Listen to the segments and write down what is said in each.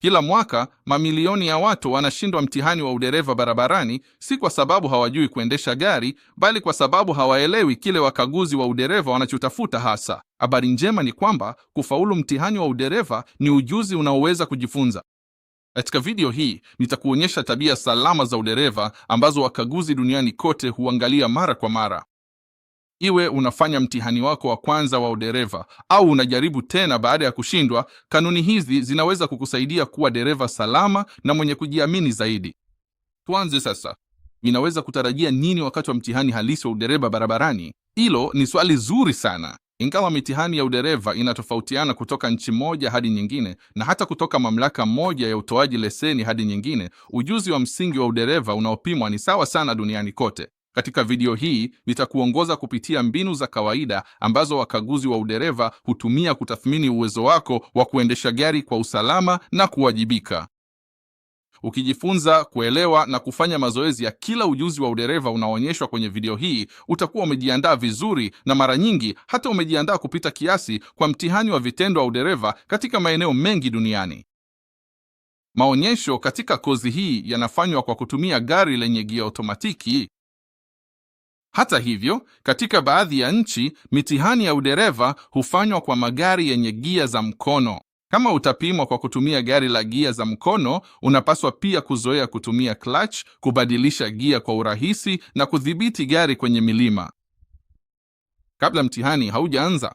Kila mwaka, mamilioni ya watu wanashindwa mtihani wa udereva barabarani, si kwa sababu hawajui kuendesha gari, bali kwa sababu hawaelewi kile wakaguzi wa udereva wanachotafuta hasa. Habari njema ni kwamba kufaulu mtihani wa udereva ni ujuzi unaoweza kujifunza. Katika video hii, nitakuonyesha tabia salama za udereva ambazo wakaguzi duniani kote huangalia mara kwa mara. Iwe unafanya mtihani wako wa kwanza wa udereva au unajaribu tena baada ya kushindwa, kanuni hizi zinaweza kukusaidia kuwa dereva salama na mwenye kujiamini zaidi. Tuanze sasa. Ninaweza kutarajia nini wakati wa mtihani halisi wa udereva barabarani? Hilo ni swali zuri sana. Ingawa mitihani ya udereva inatofautiana kutoka nchi moja hadi nyingine na hata kutoka mamlaka moja ya utoaji leseni hadi nyingine, ujuzi wa msingi wa udereva unaopimwa ni sawa sana duniani kote. Katika video hii, nitakuongoza kupitia mbinu za kawaida ambazo wakaguzi wa udereva hutumia kutathmini uwezo wako wa kuendesha gari kwa usalama na kuwajibika. Ukijifunza, kuelewa na kufanya mazoezi ya kila ujuzi wa udereva unaoonyeshwa kwenye video hii, utakuwa umejiandaa vizuri na mara nyingi hata umejiandaa kupita kiasi kwa mtihani wa vitendo wa udereva katika maeneo mengi duniani. Maonyesho katika kozi hii yanafanywa kwa kutumia gari lenye gia otomatiki. Hata hivyo, katika baadhi ya nchi, mitihani ya udereva hufanywa kwa magari yenye gia za mkono. Kama utapimwa kwa kutumia gari la gia za mkono, unapaswa pia kuzoea kutumia clutch, kubadilisha gia kwa urahisi na kudhibiti gari kwenye milima. Kabla mtihani haujaanza,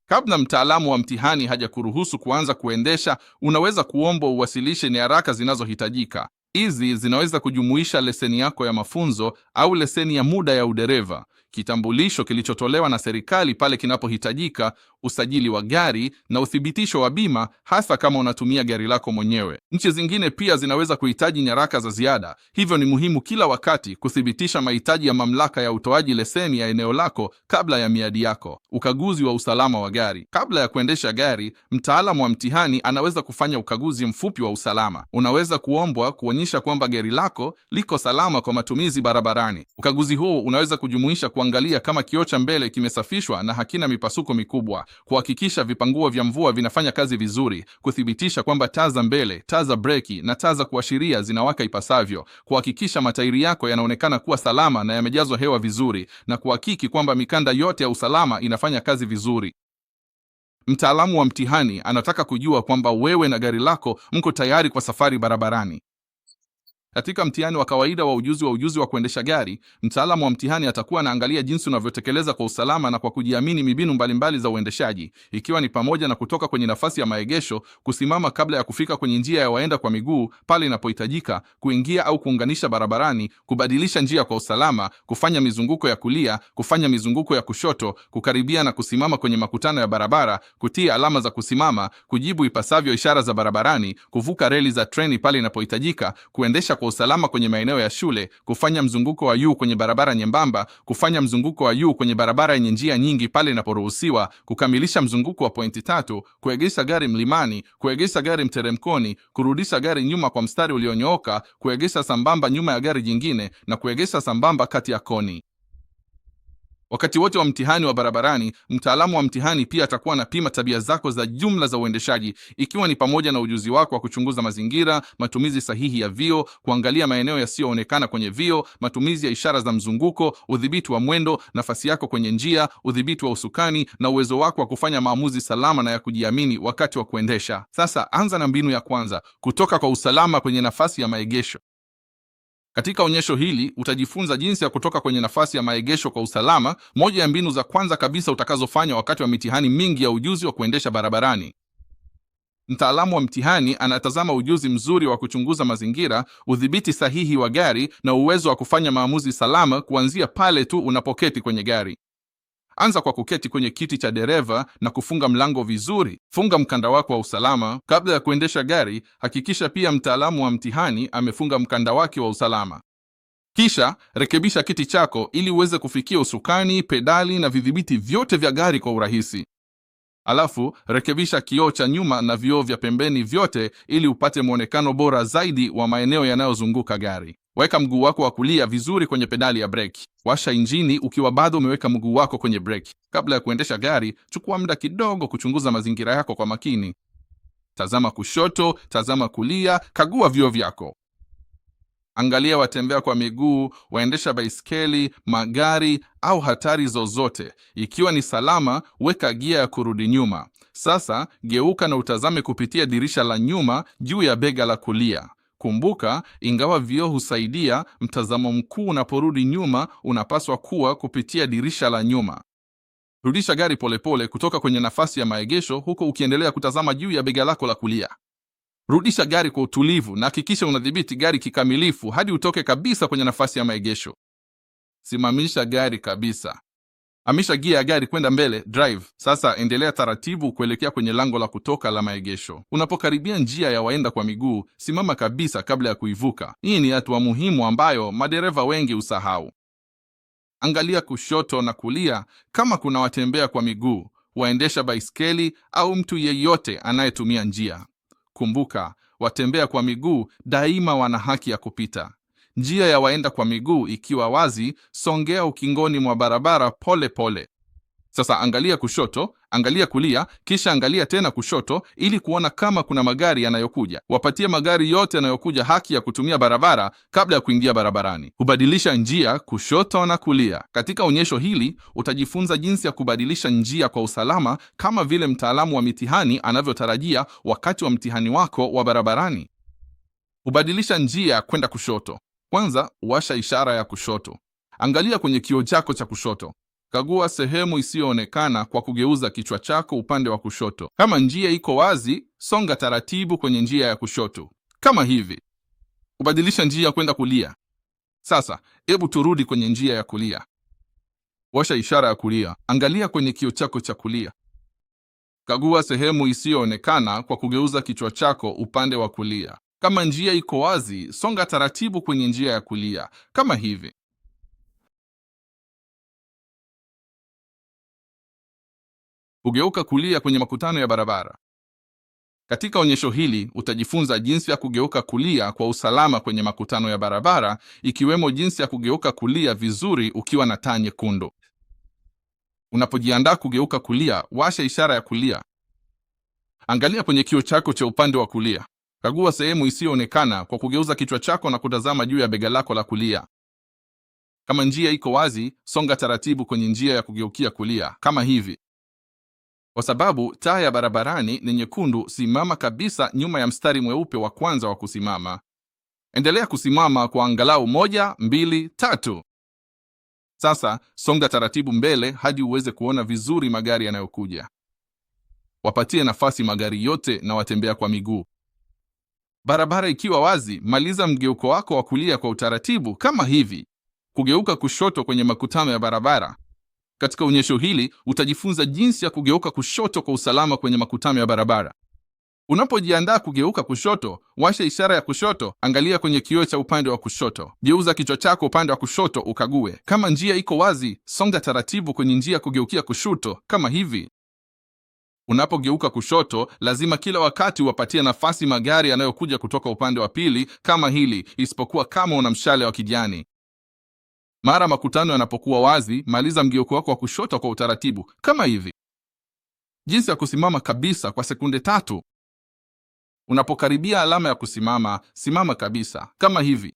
kabla mtaalamu wa mtihani hajakuruhusu kuanza kuendesha, unaweza kuomba uwasilishe nyaraka zinazohitajika. Hizi zinaweza kujumuisha leseni yako ya mafunzo au leseni ya muda ya udereva, kitambulisho kilichotolewa na serikali pale kinapohitajika, usajili wa gari na uthibitisho wa bima, hasa kama unatumia gari lako mwenyewe. Nchi zingine pia zinaweza kuhitaji nyaraka za ziada, hivyo ni muhimu kila wakati kuthibitisha mahitaji ya mamlaka ya utoaji leseni ya eneo lako kabla ya miadi yako. Ukaguzi wa usalama wa gari. Kabla ya kuendesha gari, mtaalamu wa mtihani anaweza kufanya ukaguzi mfupi wa usalama. Unaweza kuombwa kuonyesha kwamba gari lako liko salama kwa matumizi barabarani. Ukaguzi huo unaweza kujumuisha kuangalia kama kioo cha mbele kimesafishwa na hakina mipasuko mikubwa, kuhakikisha vipanguo vya mvua vinafanya kazi vizuri, kuthibitisha kwamba taa za mbele, taa za breki na taa za kuashiria zinawaka ipasavyo, kuhakikisha matairi yako yanaonekana kuwa salama na yamejazwa hewa vizuri, na kuhakiki kwamba mikanda yote ya usalama inafanya kazi vizuri. Mtaalamu wa mtihani anataka kujua kwamba wewe na gari lako mko tayari kwa safari barabarani. Katika mtihani wa kawaida wa ujuzi wa kuendesha gari, mtaalamu wa mtihani atakuwa anaangalia jinsi unavyotekeleza kwa usalama na kwa kujiamini mbinu mbalimbali za uendeshaji, ikiwa ni pamoja na kutoka kwenye nafasi ya maegesho, kusimama kabla ya kufika kwenye njia ya waenda kwa miguu pale inapohitajika, kuingia au kuunganisha barabarani, kubadilisha njia kwa usalama, kufanya mizunguko ya kulia, kufanya mizunguko ya kushoto, kukaribia na kusimama kwenye makutano ya barabara, kutii alama za kusimama, kujibu ipasavyo ishara za barabarani, kuvuka reli za treni pale inapohitajika, kuendesha kwa usalama kwenye maeneo ya shule, kufanya mzunguko wa U kwenye barabara nyembamba, kufanya mzunguko wa U kwenye barabara yenye njia nyingi pale inaporuhusiwa, kukamilisha mzunguko wa pointi 3, kuegesha gari mlimani, kuegesha gari mteremkoni, kurudisha gari nyuma kwa mstari ulionyooka, kuegesha sambamba nyuma ya gari jingine na kuegesha sambamba kati ya koni. Wakati wote wa mtihani wa barabarani, mtaalamu wa mtihani pia atakuwa anapima tabia zako za jumla za uendeshaji, ikiwa ni pamoja na ujuzi wako wa kuchunguza mazingira, matumizi sahihi ya vioo, kuangalia maeneo yasiyoonekana kwenye vioo, matumizi ya ishara za mzunguko, udhibiti wa mwendo, nafasi yako kwenye njia, udhibiti wa usukani na uwezo wako wa kufanya maamuzi salama na ya kujiamini wakati wa kuendesha. Sasa anza na mbinu ya kwanza, kutoka kwa usalama kwenye nafasi ya maegesho. Katika onyesho hili, utajifunza jinsi ya kutoka kwenye nafasi ya maegesho kwa usalama, moja ya mbinu za kwanza kabisa utakazofanya wakati wa mitihani mingi ya ujuzi wa kuendesha barabarani. Mtaalamu wa mtihani anatazama ujuzi mzuri wa kuchunguza mazingira, udhibiti sahihi wa gari na uwezo wa kufanya maamuzi salama kuanzia pale tu unapoketi kwenye gari. Anza kwa kuketi kwenye kiti cha dereva na kufunga mlango vizuri. Funga mkanda wako wa usalama. Kabla ya kuendesha gari, hakikisha pia mtaalamu wa mtihani amefunga mkanda wake wa usalama. Kisha, rekebisha kiti chako ili uweze kufikia usukani, pedali na vidhibiti vyote vya gari kwa urahisi. Alafu, rekebisha kioo cha nyuma na vioo vya pembeni vyote ili upate muonekano bora zaidi wa maeneo yanayozunguka gari. Weka mguu wako wa kulia vizuri kwenye pedali ya breki. Washa injini ukiwa bado umeweka mguu wako kwenye breki. Kabla ya kuendesha gari, chukua muda kidogo kuchunguza mazingira yako kwa makini. Tazama kushoto, tazama kulia, kagua vioo vyako. Angalia watembea kwa miguu, waendesha baiskeli, magari au hatari zozote. Ikiwa ni salama, weka gia ya kurudi nyuma. Sasa geuka na utazame kupitia dirisha la nyuma juu ya bega la kulia. Kumbuka, ingawa vioo husaidia, mtazamo mkuu unaporudi nyuma unapaswa kuwa kupitia dirisha la nyuma. Rudisha gari polepole kutoka kwenye nafasi ya maegesho huku ukiendelea kutazama juu ya bega lako la kulia. Rudisha gari kwa utulivu na hakikisha unadhibiti gari kikamilifu hadi utoke kabisa kwenye nafasi ya maegesho. Simamisha gari kabisa. Hamisha gia ya gari kwenda mbele, drive. Sasa endelea taratibu kuelekea kwenye lango la kutoka la maegesho. Unapokaribia njia ya waenda kwa miguu, simama kabisa kabla ya kuivuka. Hii ni hatua muhimu ambayo madereva wengi usahau. Angalia kushoto na kulia kama kuna watembea kwa miguu, waendesha baiskeli au mtu yeyote anayetumia njia. Kumbuka, watembea kwa miguu daima wana haki ya kupita. Njia ya waenda kwa miguu ikiwa wazi, songea ukingoni mwa barabara pole pole. Sasa angalia kushoto, angalia kulia, kisha angalia tena kushoto ili kuona kama kuna magari yanayokuja. Wapatie magari yote yanayokuja haki ya kutumia barabara kabla ya kuingia barabarani. Hubadilisha njia kushoto na kulia. Katika onyesho hili utajifunza jinsi ya kubadilisha njia kwa usalama kama vile mtaalamu wa mitihani anavyotarajia wakati wa mtihani wako wa barabarani. Hubadilisha njia kwenda kushoto. Kwanza, washa ishara ya kushoto. Angalia kwenye kioo chako cha kushoto. Kagua sehemu isiyoonekana kwa kugeuza kichwa chako upande wa kushoto. Kama njia iko wazi, songa taratibu kwenye njia ya kushoto. Kama hivi. Ubadilisha njia kwenda kulia. Sasa, hebu turudi kwenye njia ya kulia. Washa ishara ya kulia. Angalia kwenye kioo chako cha kulia. Kagua sehemu isiyoonekana kwa kugeuza kichwa chako upande wa kulia. Kama njia iko wazi, songa taratibu kwenye njia ya kulia. Kama hivi. Kugeuka kulia kwenye makutano ya barabara. Katika onyesho hili utajifunza jinsi ya kugeuka kulia kwa usalama kwenye makutano ya barabara, ikiwemo jinsi ya kugeuka kulia vizuri ukiwa na taa nyekundu. Unapojiandaa kugeuka kulia, washa ishara ya kulia. Angalia kwenye kioo chako cha upande wa kulia. Kagua sehemu isiyoonekana kwa kugeuza kichwa chako na kutazama juu ya bega lako la kulia. Kama njia iko wazi, songa taratibu kwenye njia ya kugeukia kulia, kama hivi. Kwa sababu taa ya barabarani ni nyekundu, simama kabisa nyuma ya mstari mweupe wa kwanza wa kusimama. Endelea kusimama kwa angalau 1, 2, 3. Sasa songa taratibu mbele hadi uweze kuona vizuri magari yanayokuja. Wapatie nafasi magari yote na watembea kwa miguu. Barabara ikiwa wazi, maliza mgeuko wako wa kulia kwa utaratibu kama hivi. Kugeuka kushoto kwenye makutano ya barabara. Katika onyesho hili utajifunza jinsi ya kugeuka kushoto kwa usalama kwenye makutano ya barabara. Unapojiandaa kugeuka kushoto, washa ishara ya kushoto, angalia kwenye kioo cha upande wa kushoto. Geuza kichwa chako upande wa kushoto ukague. Kama njia iko wazi, songa taratibu kwenye njia kugeukia kushoto kama hivi. Unapogeuka kushoto, lazima kila wakati wapatie nafasi magari yanayokuja kutoka upande wa pili kama hili, isipokuwa kama una mshale wa kijani. Mara makutano yanapokuwa wazi, maliza mgeuko wako wa kushoto kwa utaratibu kama hivi. Jinsi ya kusimama kabisa kwa sekunde 3. Unapokaribia alama ya kusimama, simama kabisa kama hivi.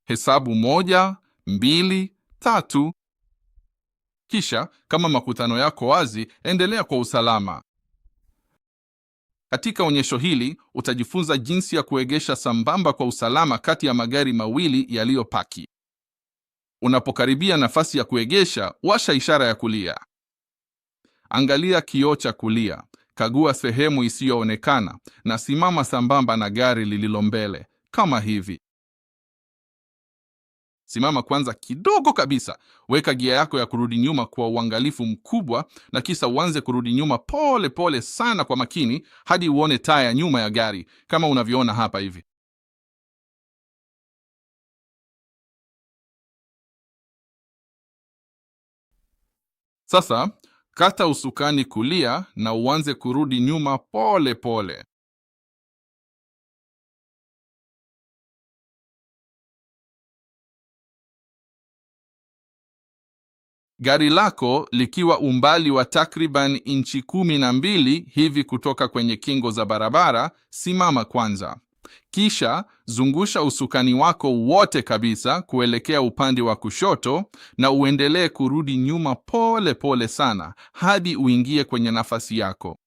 Hesabu 1, 2, 3. Kisha, kama makutano yako wazi, endelea kwa usalama. Katika onyesho hili, utajifunza jinsi ya kuegesha sambamba kwa usalama kati ya magari mawili yaliyopaki. Unapokaribia nafasi ya kuegesha, washa ishara ya kulia. Angalia kioo cha kulia, kagua sehemu isiyoonekana na simama sambamba na gari lililo mbele, kama hivi. Simama kwanza kidogo kabisa, weka gia yako ya kurudi nyuma kwa uangalifu mkubwa na kisha uanze kurudi nyuma pole pole sana kwa makini hadi uone taa ya nyuma ya gari, kama unavyoona hapa hivi. Sasa, kata usukani kulia na uanze kurudi nyuma pole pole. Gari lako likiwa umbali wa takriban inchi 12 hivi kutoka kwenye kingo za barabara, simama kwanza. Kisha zungusha usukani wako wote kabisa kuelekea upande wa kushoto na uendelee kurudi nyuma pole pole sana hadi uingie kwenye nafasi yako.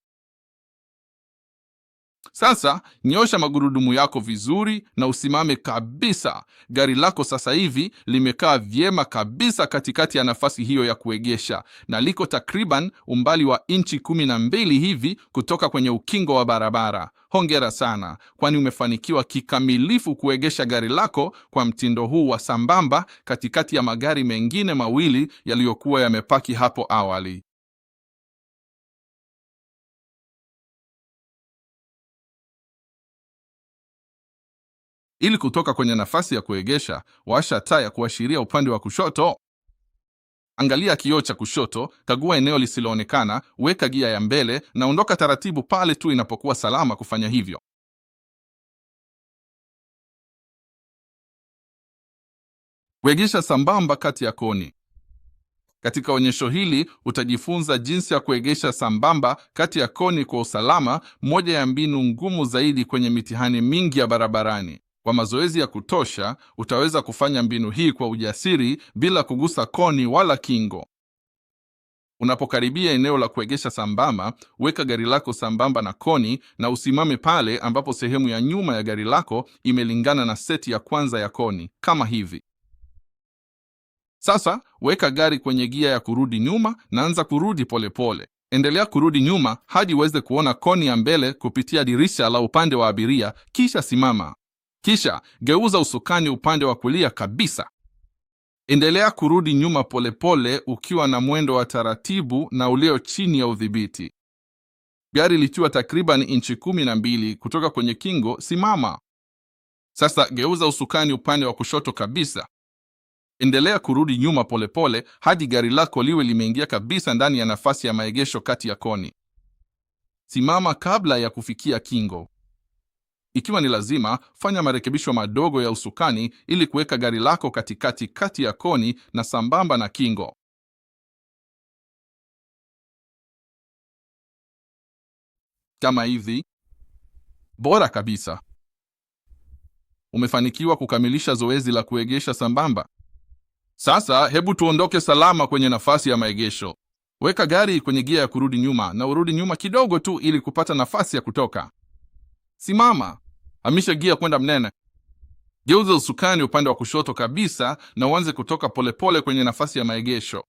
Sasa nyosha magurudumu yako vizuri na usimame kabisa. Gari lako sasa hivi limekaa vyema kabisa katikati ya nafasi hiyo ya kuegesha na liko takriban umbali wa inchi 12 hivi kutoka kwenye ukingo wa barabara. Hongera sana, kwani umefanikiwa kikamilifu kuegesha gari lako kwa mtindo huu wa sambamba katikati ya magari mengine mawili yaliyokuwa yamepaki hapo awali. Ili kutoka kwenye nafasi ya kuegesha, washa taa ya kuashiria upande wa kushoto. Angalia kioo cha kushoto, kagua eneo lisiloonekana, weka gia ya mbele na ondoka taratibu pale tu inapokuwa salama kufanya hivyo. Kuegesha sambamba kati ya koni. Katika onyesho hili utajifunza jinsi ya kuegesha sambamba kati ya koni kwa usalama, moja ya mbinu ngumu zaidi kwenye mitihani mingi ya barabarani. Kwa mazoezi ya kutosha, utaweza kufanya mbinu hii kwa ujasiri bila kugusa koni wala kingo. Unapokaribia eneo la kuegesha sambamba, weka gari lako sambamba na koni na usimame pale ambapo sehemu ya nyuma ya gari lako imelingana na seti ya kwanza ya koni, kama hivi. Sasa, weka gari kwenye gia ya kurudi nyuma na anza kurudi polepole. Endelea kurudi nyuma hadi uweze kuona koni ya mbele kupitia dirisha la upande wa abiria, kisha simama. Kisha, geuza usukani upande wa kulia kabisa. Endelea kurudi nyuma polepole ukiwa na mwendo wa taratibu na ulio chini ya udhibiti. Gari likiwa takriban inchi 12 kutoka kwenye kingo, simama. Sasa, geuza usukani upande wa kushoto kabisa. Endelea kurudi nyuma polepole hadi gari lako liwe limeingia kabisa ndani ya nafasi ya maegesho kati ya koni. Simama kabla ya kufikia kingo. Ikiwa ni lazima, fanya marekebisho madogo ya usukani ili kuweka gari lako katikati kati ya koni na sambamba na kingo. Kama hivi. Bora kabisa. Umefanikiwa kukamilisha zoezi la kuegesha sambamba. Sasa, hebu tuondoke salama kwenye nafasi ya maegesho. Weka gari kwenye gia ya kurudi nyuma na urudi nyuma kidogo tu ili kupata nafasi ya kutoka. Simama. Hamisha gia kwenda mnene. Geuza usukani upande wa kushoto kabisa na uanze kutoka polepole kwenye nafasi ya maegesho.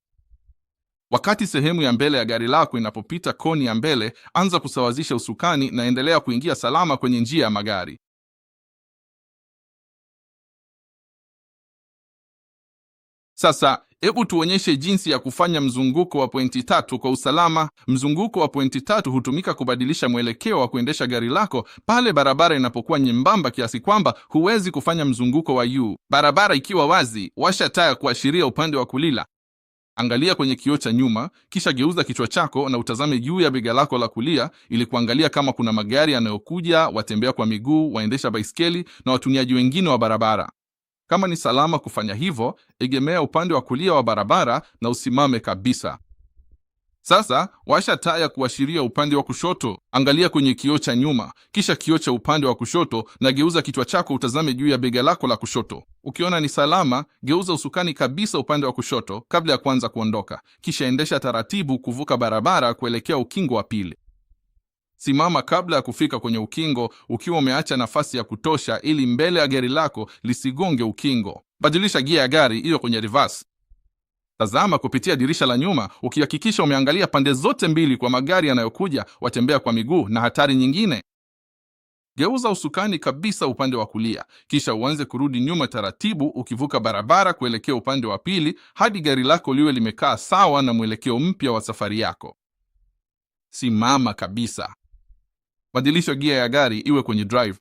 Wakati sehemu ya mbele ya gari lako inapopita koni ya mbele, anza kusawazisha usukani na endelea kuingia salama kwenye njia ya magari. Sasa, hebu tuonyeshe jinsi ya kufanya mzunguko wa pointi 3 kwa usalama. Mzunguko wa pointi 3 hutumika kubadilisha mwelekeo wa kuendesha gari lako pale barabara inapokuwa nyembamba kiasi kwamba huwezi kufanya mzunguko wa U. Barabara ikiwa wazi, washa taa ya kuashiria upande wa kulia. Angalia kwenye kioo cha nyuma, kisha geuza kichwa chako na utazame juu ya bega lako la kulia ili kuangalia kama kuna magari yanayokuja, watembea kwa miguu, waendesha baiskeli na watumiaji wengine wa barabara. Kama ni salama kufanya hivyo, egemea upande wa kulia wa barabara na usimame kabisa. Sasa, washa taa ya kuashiria upande wa kushoto. Angalia kwenye kioo cha nyuma, kisha kioo cha upande wa kushoto na geuza kichwa chako utazame juu ya bega lako la kushoto. Ukiona ni salama, geuza usukani kabisa upande wa kushoto kabla ya kuanza kuondoka. Kisha endesha taratibu kuvuka barabara kuelekea ukingo wa pili. Simama kabla ya kufika kwenye ukingo ukiwa umeacha nafasi ya kutosha ili mbele ya gari lako lisigonge ukingo. Badilisha gia ya gari iyo kwenye reverse. Tazama kupitia dirisha la nyuma ukihakikisha umeangalia pande zote mbili kwa magari yanayokuja, watembea kwa miguu na hatari nyingine. Geuza usukani kabisa upande wa kulia, kisha uanze kurudi nyuma taratibu ukivuka barabara kuelekea upande wa pili hadi gari lako liwe limekaa sawa na mwelekeo mpya wa safari yako. Simama kabisa. Badilisha gia ya gari iwe kwenye drive.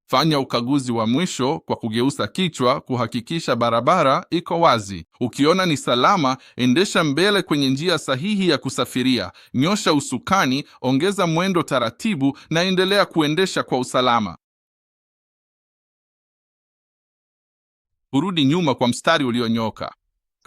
Fanya ukaguzi wa mwisho kwa kugeuza kichwa kuhakikisha barabara iko wazi. Ukiona ni salama, endesha mbele kwenye njia sahihi ya kusafiria. Nyosha usukani, ongeza mwendo taratibu na endelea kuendesha kwa usalama. Urudi nyuma kwa mstari ulionyoka.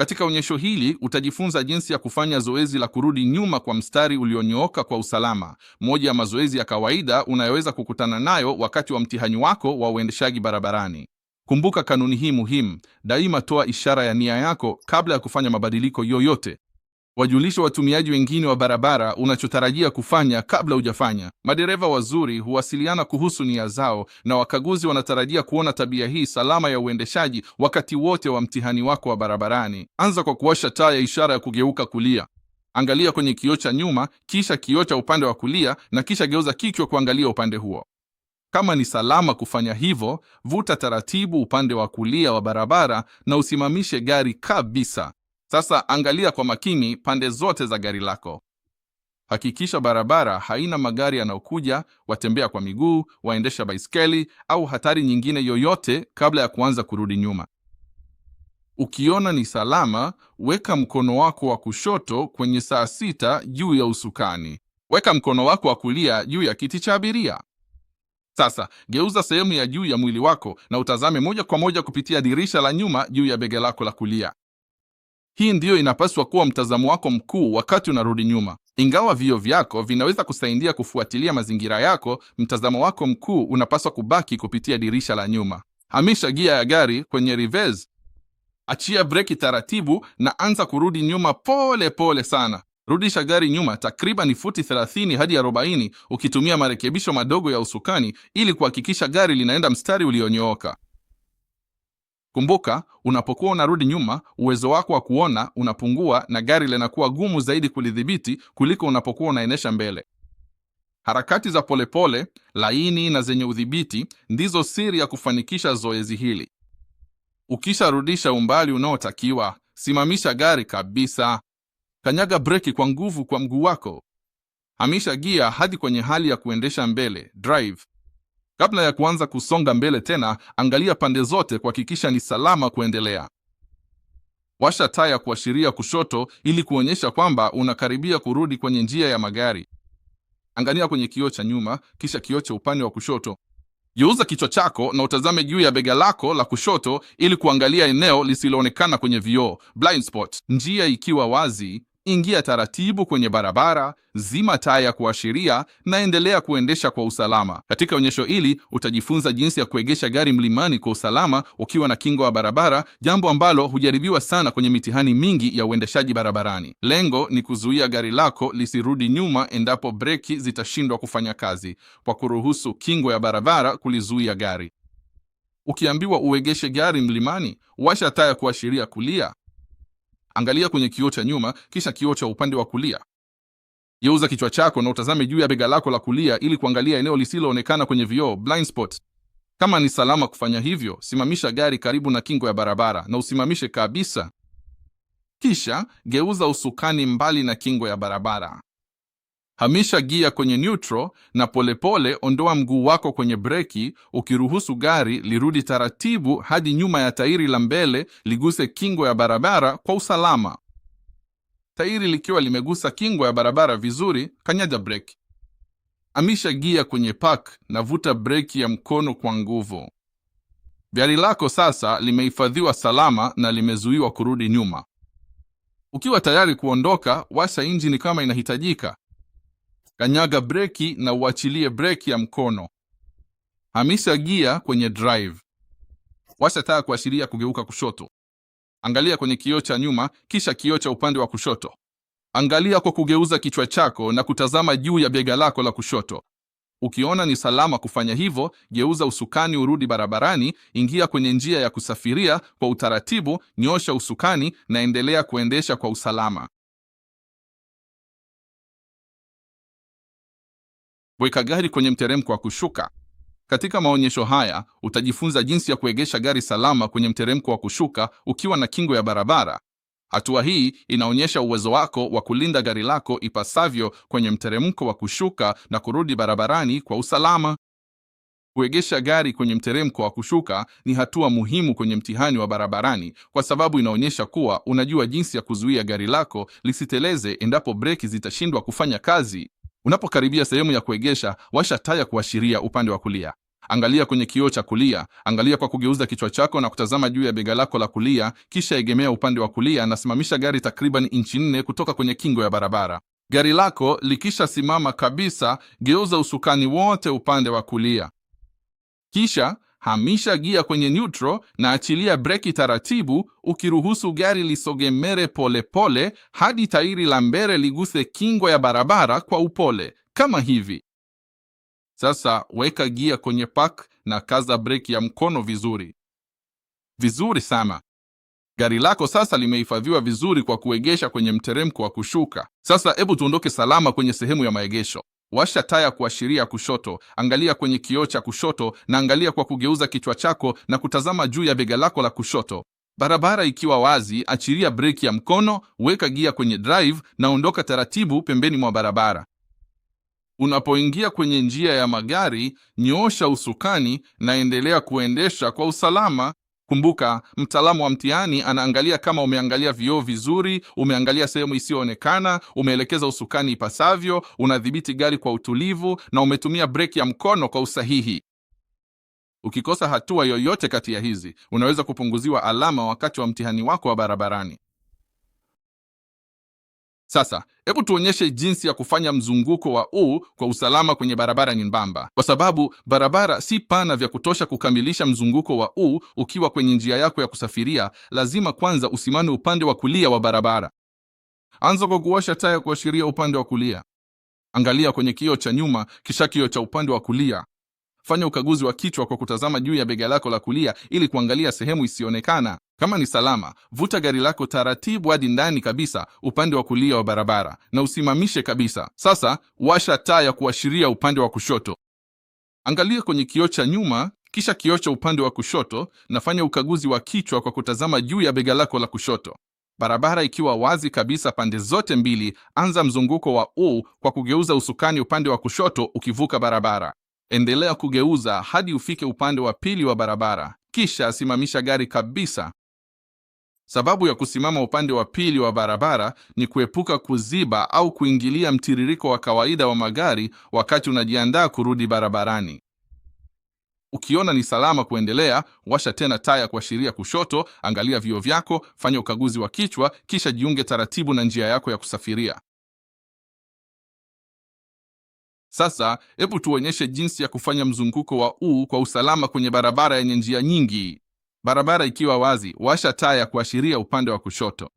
Katika onyesho hili utajifunza jinsi ya kufanya zoezi la kurudi nyuma kwa mstari ulionyooka kwa usalama, moja ya mazoezi ya kawaida unayoweza kukutana nayo wakati wa mtihani wako wa uendeshaji barabarani. Kumbuka kanuni hii muhimu: daima toa ishara ya nia yako kabla ya kufanya mabadiliko yoyote. Wajulishe watumiaji wengine wa barabara unachotarajia kufanya kabla hujafanya. Madereva wazuri huwasiliana kuhusu nia zao, na wakaguzi wanatarajia kuona tabia hii salama ya uendeshaji wakati wote wa mtihani wako wa barabarani. Anza kwa kuwasha taa ya ishara ya kugeuka kulia. Angalia kwenye kioo cha nyuma, kisha kioo cha upande wa kulia, na kisha geuza kichwa kuangalia upande huo. Kama ni salama kufanya hivyo, vuta taratibu upande wa kulia wa barabara na usimamishe gari kabisa. Sasa angalia kwa makini pande zote za gari lako. Hakikisha barabara haina magari yanayokuja, watembea kwa miguu, waendesha baiskeli au hatari nyingine yoyote kabla ya kuanza kurudi nyuma. Ukiona ni salama, weka mkono wako wa kushoto kwenye saa 6 juu ya usukani. Weka mkono wako wa kulia juu ya kiti cha abiria. Sasa geuza sehemu ya juu ya mwili wako na utazame moja kwa moja kupitia dirisha la nyuma juu ya bega lako la kulia. Hii ndiyo inapaswa kuwa mtazamo wako mkuu wakati unarudi nyuma. Ingawa vioo vyako vinaweza kusaidia kufuatilia mazingira yako, mtazamo wako mkuu unapaswa kubaki kupitia dirisha la nyuma. Hamisha gia ya gari kwenye reverse. Achia breki taratibu na anza kurudi nyuma pole pole sana. Rudisha gari nyuma takriban futi 30 hadi 40 ukitumia marekebisho madogo ya usukani ili kuhakikisha gari linaenda mstari ulionyooka. Kumbuka, unapokuwa unarudi nyuma, uwezo wako wa kuona unapungua na gari linakuwa gumu zaidi kulidhibiti kuliko unapokuwa unaendesha mbele. Harakati za polepole, laini na zenye udhibiti ndizo siri ya kufanikisha zoezi hili. Ukisharudisha umbali unaotakiwa, simamisha gari kabisa. Kanyaga breki kwa nguvu kwa mguu wako. Hamisha gia hadi kwenye hali ya kuendesha mbele, drive. Kabla ya kuanza kusonga mbele tena, angalia pande zote kuhakikisha ni salama kuendelea. Washa taa ya kuashiria kushoto ili kuonyesha kwamba unakaribia kurudi kwenye njia ya magari. Angalia kwenye kioo cha nyuma, kisha kioo cha upande wa kushoto. Geuza kichwa chako na utazame juu ya bega lako la kushoto ili kuangalia eneo lisiloonekana kwenye vioo, blind spot. Njia ikiwa wazi, ingia taratibu kwenye barabara, zima taa ya kuashiria na endelea kuendesha kwa usalama. Katika onyesho hili utajifunza jinsi ya kuegesha gari mlimani kwa usalama ukiwa na kingo ya barabara, jambo ambalo hujaribiwa sana kwenye mitihani mingi ya uendeshaji barabarani. Lengo ni kuzuia gari lako lisirudi nyuma endapo breki zitashindwa kufanya kazi, kwa kuruhusu kingo ya barabara kulizuia gari. Ukiambiwa uegeshe gari mlimani, washa taa ya kuashiria kulia. Angalia kwenye kioo cha nyuma, kisha kioo cha upande wa kulia. Geuza kichwa chako na utazame juu ya bega lako la kulia ili kuangalia eneo lisiloonekana kwenye vioo, blind spot. Kama ni salama kufanya hivyo, simamisha gari karibu na kingo ya barabara na usimamishe kabisa. Kisha geuza usukani mbali na kingo ya barabara. Hamisha gia kwenye neutral na polepole ondoa mguu wako kwenye breki, ukiruhusu gari lirudi taratibu hadi nyuma ya tairi la mbele liguse kingo ya barabara kwa usalama. Tairi likiwa limegusa kingo ya barabara vizuri, kanyaga breki. Hamisha gia kwenye park na vuta breki ya mkono kwa nguvu. Gari lako sasa limehifadhiwa salama na limezuiwa kurudi nyuma. Ukiwa tayari kuondoka, washa injini kama inahitajika. Kanyaga breki na uachilie breki ya mkono. Hamisha gia kwenye drive. Washa taa kuashiria kugeuka kushoto. Angalia kwenye kioo cha nyuma, kisha kioo cha upande wa kushoto. Angalia kwa kugeuza kichwa chako na kutazama juu ya bega lako la kushoto. Ukiona ni salama kufanya hivyo, geuza usukani urudi barabarani, ingia kwenye njia ya kusafiria kwa utaratibu, nyosha usukani na endelea kuendesha kwa usalama. Weka gari kwenye mteremko wa kushuka. Katika maonyesho haya, utajifunza jinsi ya kuegesha gari salama kwenye mteremko wa kushuka ukiwa na kingo ya barabara. Hatua hii inaonyesha uwezo wako wa kulinda gari lako ipasavyo kwenye mteremko wa kushuka na kurudi barabarani kwa usalama. Kuegesha gari kwenye mteremko wa kushuka ni hatua muhimu kwenye mtihani wa barabarani kwa sababu inaonyesha kuwa unajua jinsi ya kuzuia gari lako lisiteleze endapo breki zitashindwa kufanya kazi. Unapokaribia sehemu ya kuegesha, washa taa ya kuashiria upande wa kulia. Angalia kwenye kioo cha kulia. Angalia kwa kugeuza kichwa chako na kutazama juu ya bega lako la kulia, kisha egemea upande wa kulia na simamisha gari takriban inchi 4 kutoka kwenye kingo ya barabara. Gari lako likisha simama kabisa, geuza usukani wote upande wa kulia. Kisha hamisha gia kwenye neutral na achilia breki taratibu, ukiruhusu gari lisogemere polepole hadi tairi la mbele liguse kingo ya barabara kwa upole, kama hivi. Sasa weka gia kwenye park na kaza breki ya mkono vizuri. Vizuri sana. Gari lako sasa limehifadhiwa vizuri kwa kuegesha kwenye mteremko wa kushuka. Sasa hebu tuondoke salama kwenye sehemu ya maegesho. Washa taa kuashiria kushoto, angalia kwenye kioo cha kushoto na angalia kwa kugeuza kichwa chako na kutazama juu ya bega lako la kushoto. Barabara ikiwa wazi, achilia breki ya mkono, weka gia kwenye drive na ondoka taratibu pembeni mwa barabara. Unapoingia kwenye njia ya magari, nyoosha usukani na endelea kuendesha kwa usalama. Kumbuka, mtaalamu wa mtihani anaangalia kama umeangalia vioo vizuri, umeangalia sehemu isiyoonekana, umeelekeza usukani ipasavyo, unadhibiti gari kwa utulivu na umetumia breki ya mkono kwa usahihi. Ukikosa hatua yoyote kati ya hizi, unaweza kupunguziwa alama wakati wa mtihani wako wa barabarani. Sasa, hebu tuonyeshe jinsi ya kufanya mzunguko wa U kwa usalama kwenye barabara nyembamba. Kwa sababu barabara si pana vya kutosha kukamilisha mzunguko wa U ukiwa kwenye njia yako ya kusafiria, lazima kwanza usimame upande wa kulia wa barabara. Anza kwa kuwasha taa ya kuashiria upande wa kulia. Angalia kwenye kioo cha nyuma, kisha kioo cha upande wa kulia. Fanya ukaguzi wa kichwa kwa kutazama juu ya bega lako la kulia ili kuangalia sehemu isiyoonekana. Kama ni salama, vuta gari lako taratibu hadi ndani kabisa upande wa kulia wa barabara na usimamishe kabisa. Sasa washa taa ya kuashiria upande wa kushoto. Angalia kwenye kioo cha nyuma, kisha kioo cha upande wa kushoto na fanya ukaguzi wa kichwa kwa kutazama juu ya bega lako la kushoto. Barabara ikiwa wazi kabisa pande zote mbili, anza mzunguko wa U kwa kugeuza usukani upande wa kushoto ukivuka barabara. Endelea kugeuza hadi ufike upande wa pili wa barabara, kisha simamisha gari kabisa. Sababu ya kusimama upande wa pili wa barabara ni kuepuka kuziba au kuingilia mtiririko wa kawaida wa magari wakati unajiandaa kurudi barabarani. Ukiona ni salama kuendelea, washa tena taa ya kuashiria kushoto, angalia vioo vyako, fanya ukaguzi wa kichwa, kisha jiunge taratibu na njia yako ya kusafiria. Sasa, hebu tuonyeshe jinsi ya kufanya mzunguko wa U kwa usalama kwenye barabara yenye njia nyingi. Barabara ikiwa wazi, washa taa ya kuashiria upande wa kushoto.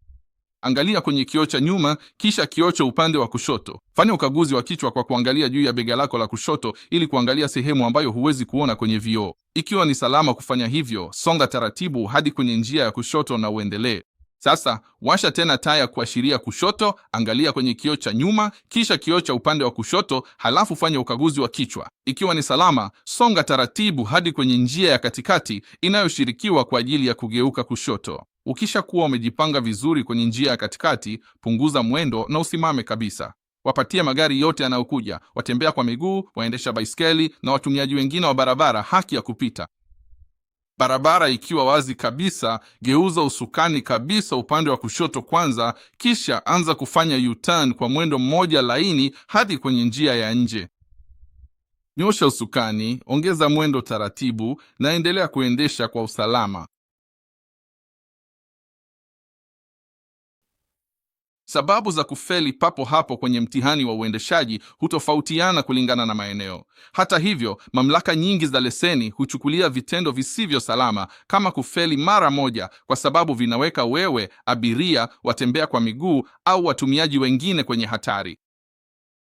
Angalia kwenye kioo cha nyuma, kisha kioo cha upande wa kushoto. Fanya ukaguzi wa kichwa kwa kuangalia juu ya bega lako la kushoto ili kuangalia sehemu ambayo huwezi kuona kwenye vioo. Ikiwa ni salama kufanya hivyo, songa taratibu hadi kwenye njia ya kushoto na uendelee. Sasa, washa tena taa ya kuashiria kushoto, angalia kwenye kioo cha nyuma, kisha kioo cha upande wa kushoto, halafu fanya ukaguzi wa kichwa. Ikiwa ni salama, songa taratibu hadi kwenye njia ya katikati inayoshirikiwa kwa ajili ya kugeuka kushoto. Ukisha kuwa umejipanga vizuri kwenye njia ya katikati, punguza mwendo na usimame kabisa. Wapatie magari yote yanayokuja, watembea kwa miguu, waendesha baiskeli na watumiaji wengine wa barabara haki ya kupita. Barabara ikiwa wazi kabisa, geuza usukani kabisa upande wa kushoto kwanza, kisha anza kufanya U-turn kwa mwendo mmoja laini hadi kwenye njia ya nje. Nyosha usukani, ongeza mwendo taratibu na endelea kuendesha kwa usalama. Sababu za kufeli papo hapo kwenye mtihani wa uendeshaji hutofautiana kulingana na maeneo. Hata hivyo, mamlaka nyingi za leseni huchukulia vitendo visivyo salama kama kufeli mara moja kwa sababu vinaweka wewe, abiria, watembea kwa miguu au watumiaji wengine kwenye hatari.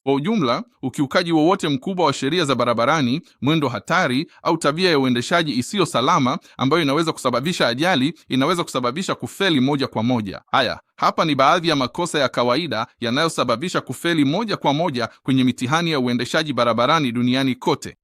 Kwa ujumla, ukiukaji wowote mkubwa wa sheria za barabarani, mwendo hatari au tabia ya uendeshaji isiyo salama ambayo inaweza kusababisha ajali, inaweza kusababisha kufeli moja kwa moja. Hapa ni baadhi ya makosa ya kawaida yanayosababisha kufeli moja kwa moja kwenye mitihani ya uendeshaji barabarani duniani kote.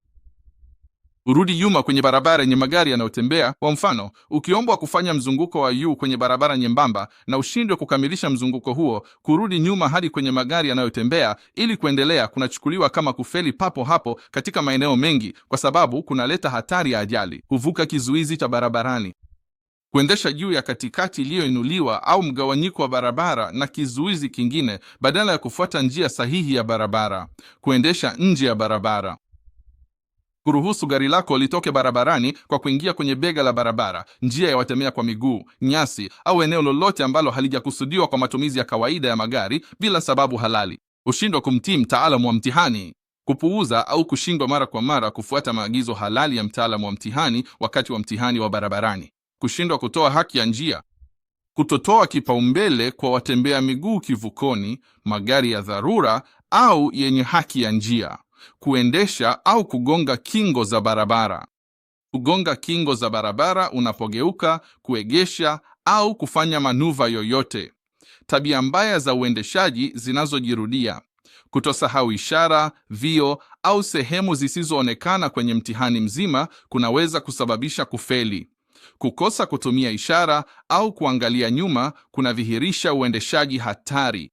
Urudi nyuma kwenye barabara yenye magari yanayotembea. Kwa mfano, ukiombwa kufanya mzunguko wa U kwenye barabara nyembamba na ushindwe kukamilisha mzunguko huo, kurudi nyuma hadi kwenye magari yanayotembea ili kuendelea kunachukuliwa kama kufeli papo hapo katika maeneo mengi, kwa sababu kunaleta hatari ya ajali. Kuvuka kizuizi cha barabarani. Kuendesha juu ya katikati iliyoinuliwa au mgawanyiko wa barabara na kizuizi kingine badala ya kufuata njia sahihi ya barabara. Kuendesha nje ya barabara. Kuruhusu gari lako litoke barabarani kwa kuingia kwenye bega la barabara, njia ya watembea kwa miguu, nyasi au eneo lolote ambalo halijakusudiwa kwa matumizi ya kawaida ya magari bila sababu halali. Kushindwa kumtii mtaalamu wa mtihani. Kupuuza au kushindwa mara kwa mara kufuata maagizo halali ya mtaalamu wa mtihani wakati wa mtihani wa barabarani. Kushindwa kutoa haki ya njia. Kutotoa kipaumbele kwa watembea miguu kivukoni, magari ya dharura au yenye haki ya njia. Kuendesha au kugonga kingo za barabara. Kugonga kingo za barabara unapogeuka, kuegesha au kufanya manuva yoyote. Tabia mbaya za uendeshaji zinazojirudia. Kutosahau ishara, vio au sehemu zisizoonekana kwenye mtihani mzima kunaweza kusababisha kufeli. Kukosa kutumia ishara au kuangalia nyuma kunadhihirisha uendeshaji hatari.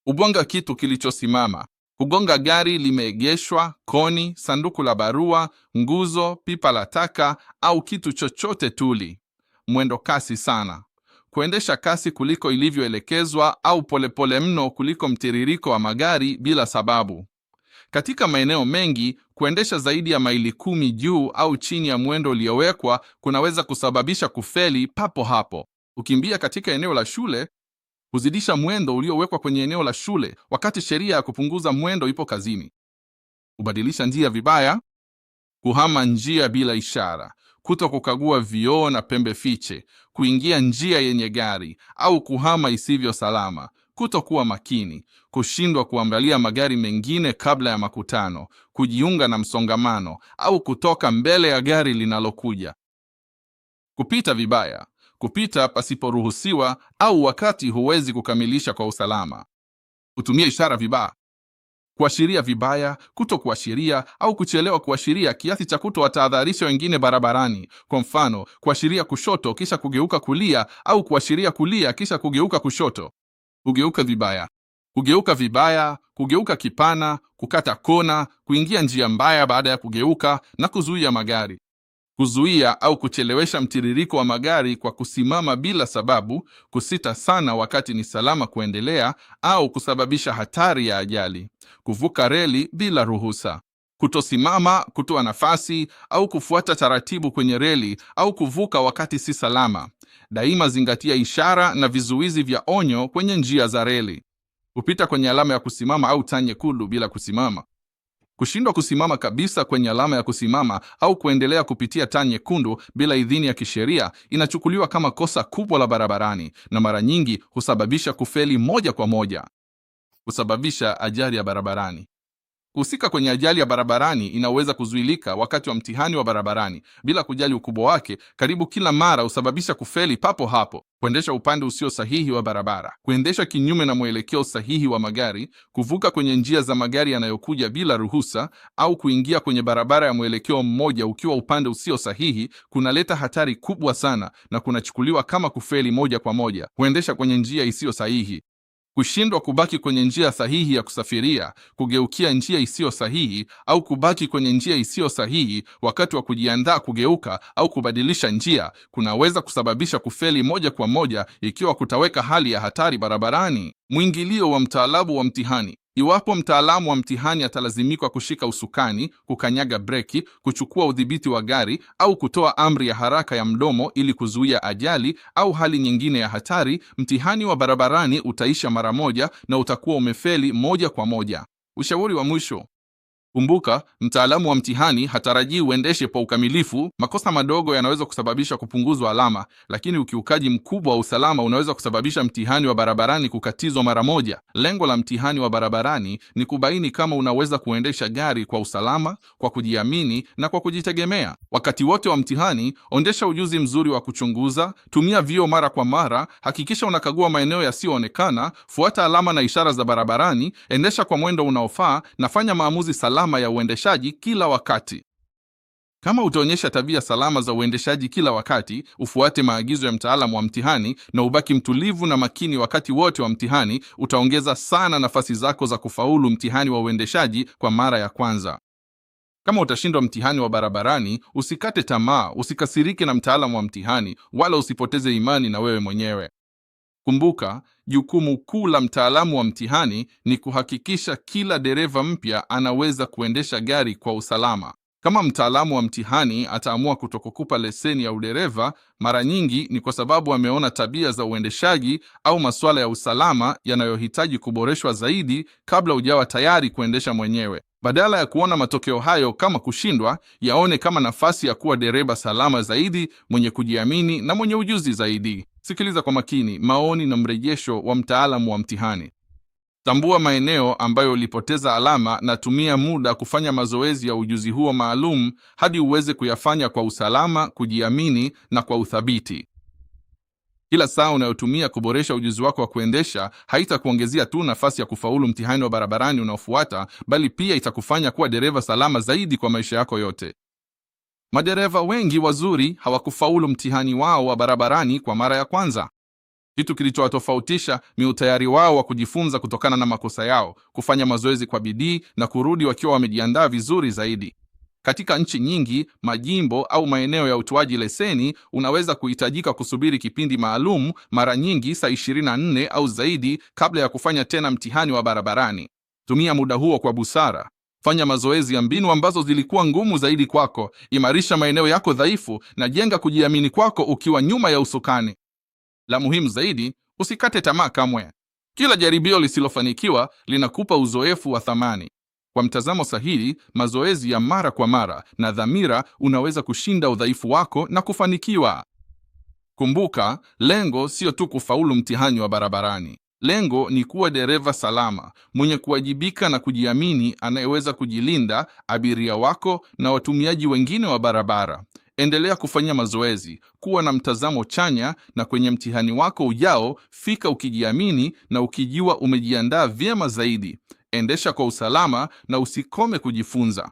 Kugonga kitu kilichosimama. Kugonga gari limeegeshwa, koni, sanduku la barua, nguzo, pipa la taka au kitu chochote tuli. Mwendo kasi sana. Kuendesha kasi kuliko ilivyoelekezwa au polepole mno kuliko mtiririko wa magari bila sababu. Katika maeneo mengi, kuendesha zaidi ya maili 10 juu au chini ya mwendo uliowekwa kunaweza kusababisha kufeli papo hapo. Kukimbia katika eneo la shule, kuzidisha mwendo uliowekwa kwenye eneo la shule wakati sheria ya kupunguza mwendo ipo kazini. Kubadilisha njia vibaya. Kuhama njia bila ishara, kutokukagua vioo na pembe fiche, kuingia njia yenye gari au kuhama isivyo salama, kutokuwa makini, kushindwa kuangalia magari mengine kabla ya makutano, kujiunga na msongamano au kutoka mbele ya gari linalokuja. Kupita vibaya, kupita pasiporuhusiwa au wakati huwezi kukamilisha kwa usalama. Kutumia ishara vibaya. Kuashiria vibaya, kutokuashiria au kuchelewa kuashiria kiasi cha kutowatahadharisha wengine barabarani. Kwa mfano, kuashiria kushoto kisha kugeuka kulia au kuashiria kulia kisha kugeuka kushoto. Kugeuka vibaya. Kugeuka vibaya, kugeuka kipana, kukata kona, kuingia njia mbaya baada ya kugeuka na kuzuia magari. Kuzuia au kuchelewesha mtiririko wa magari kwa kusimama bila sababu, kusita sana wakati ni salama kuendelea au kusababisha hatari ya ajali. Kuvuka reli bila ruhusa. Kutosimama, kutoa nafasi au kufuata taratibu kwenye reli au kuvuka wakati si salama. Daima zingatia ishara na vizuizi vya onyo kwenye njia za reli. Kupita kwenye alama ya kusimama au taa nyekundu bila kusimama. Kushindwa kusimama kabisa kwenye alama ya kusimama au kuendelea kupitia taa nyekundu bila idhini ya kisheria inachukuliwa kama kosa kubwa la barabarani na mara nyingi husababisha kufeli moja kwa moja. Kusababisha ajali ya barabarani. Kuhusika kwenye ajali ya barabarani inaweza kuzuilika wakati wa mtihani wa barabarani bila kujali ukubwa wake. Karibu kila mara husababisha kufeli papo hapo. Kuendesha upande usio sahihi wa barabara, kuendesha kinyume na mwelekeo sahihi wa magari, kuvuka kwenye njia za magari yanayokuja bila ruhusa au kuingia kwenye barabara ya mwelekeo mmoja ukiwa upande usio sahihi kunaleta hatari kubwa sana na kunachukuliwa kama kufeli moja kwa moja. Kuendesha kwenye njia isiyo sahihi. Kushindwa kubaki kwenye njia sahihi ya kusafiria, kugeukia njia isiyo sahihi au kubaki kwenye njia isiyo sahihi wakati wa kujiandaa kugeuka au kubadilisha njia kunaweza kusababisha kufeli moja kwa moja ikiwa kutaweka hali ya hatari barabarani. Mwingilio wa mtaalamu wa mtihani. Iwapo mtaalamu wa mtihani atalazimika kushika usukani, kukanyaga breki, kuchukua udhibiti wa gari au kutoa amri ya haraka ya mdomo ili kuzuia ajali au hali nyingine ya hatari, mtihani wa barabarani utaisha mara moja na utakuwa umefeli moja kwa moja. Ushauri wa mwisho. Kumbuka, mtaalamu wa mtihani hatarajii uendeshe kwa ukamilifu. Makosa madogo yanaweza kusababisha kupunguzwa alama, lakini ukiukaji mkubwa wa usalama unaweza kusababisha mtihani wa barabarani kukatizwa mara moja. Lengo la mtihani wa barabarani ni kubaini kama unaweza kuendesha gari kwa usalama, kwa kujiamini na kwa kujitegemea. Wakati wote wa mtihani, onyesha ujuzi mzuri wa kuchunguza, tumia vioo mara kwa mara, hakikisha unakagua maeneo yasiyoonekana, fuata alama na ishara za barabarani, endesha kwa mwendo unaofaa na fanya maamuzi salama ya uendeshaji kila wakati. Kama utaonyesha tabia salama za uendeshaji kila wakati, ufuate maagizo ya mtaalamu wa mtihani na ubaki mtulivu na makini wakati wote wa mtihani, utaongeza sana nafasi zako za kufaulu mtihani wa uendeshaji kwa mara ya kwanza. Kama utashindwa mtihani wa barabarani, usikate tamaa, usikasirike na mtaalamu wa mtihani, wala usipoteze imani na wewe mwenyewe. Kumbuka, jukumu kuu la mtaalamu wa mtihani ni kuhakikisha kila dereva mpya anaweza kuendesha gari kwa usalama. Kama mtaalamu wa mtihani ataamua kutokukupa leseni ya udereva, mara nyingi ni kwa sababu ameona tabia za uendeshaji au masuala ya usalama yanayohitaji kuboreshwa zaidi kabla hujawa tayari kuendesha mwenyewe. Badala ya kuona matokeo hayo kama kushindwa, yaone kama nafasi ya kuwa dereva salama zaidi, mwenye kujiamini na mwenye ujuzi zaidi. Sikiliza kwa makini maoni na mrejesho wa mtaalamu wa mtihani. Tambua maeneo ambayo ulipoteza alama na tumia muda kufanya mazoezi ya ujuzi huo maalum hadi uweze kuyafanya kwa usalama, kujiamini na kwa uthabiti. Kila saa unayotumia kuboresha ujuzi wako wa kuendesha haitakuongezea tu nafasi ya kufaulu mtihani wa barabarani unaofuata, bali pia itakufanya kuwa dereva salama zaidi kwa maisha yako yote. Madereva wengi wazuri hawakufaulu mtihani wao wa barabarani kwa mara ya kwanza. Kitu kilichowatofautisha ni utayari wao wa kujifunza kutokana na makosa yao, kufanya mazoezi kwa bidii na kurudi wakiwa wamejiandaa vizuri zaidi. Katika nchi nyingi, majimbo au maeneo ya utoaji leseni, unaweza kuhitajika kusubiri kipindi maalum, mara nyingi saa 24 au zaidi, kabla ya kufanya tena mtihani wa barabarani. Tumia muda huo kwa busara. Fanya mazoezi ya mbinu ambazo zilikuwa ngumu zaidi kwako, imarisha maeneo yako dhaifu na jenga kujiamini kwako ukiwa nyuma ya usukani. La muhimu zaidi, usikate tamaa kamwe. Kila jaribio lisilofanikiwa linakupa uzoefu wa thamani. Kwa mtazamo sahihi, mazoezi ya mara kwa mara na dhamira, unaweza kushinda udhaifu wako na kufanikiwa. Kumbuka, lengo sio tu kufaulu mtihani wa barabarani. Lengo ni kuwa dereva salama, mwenye kuwajibika na kujiamini, anayeweza kujilinda, abiria wako na watumiaji wengine wa barabara. Endelea kufanya mazoezi, kuwa na mtazamo chanya, na kwenye mtihani wako ujao, fika ukijiamini na ukijua umejiandaa vyema zaidi. Endesha kwa usalama na usikome kujifunza.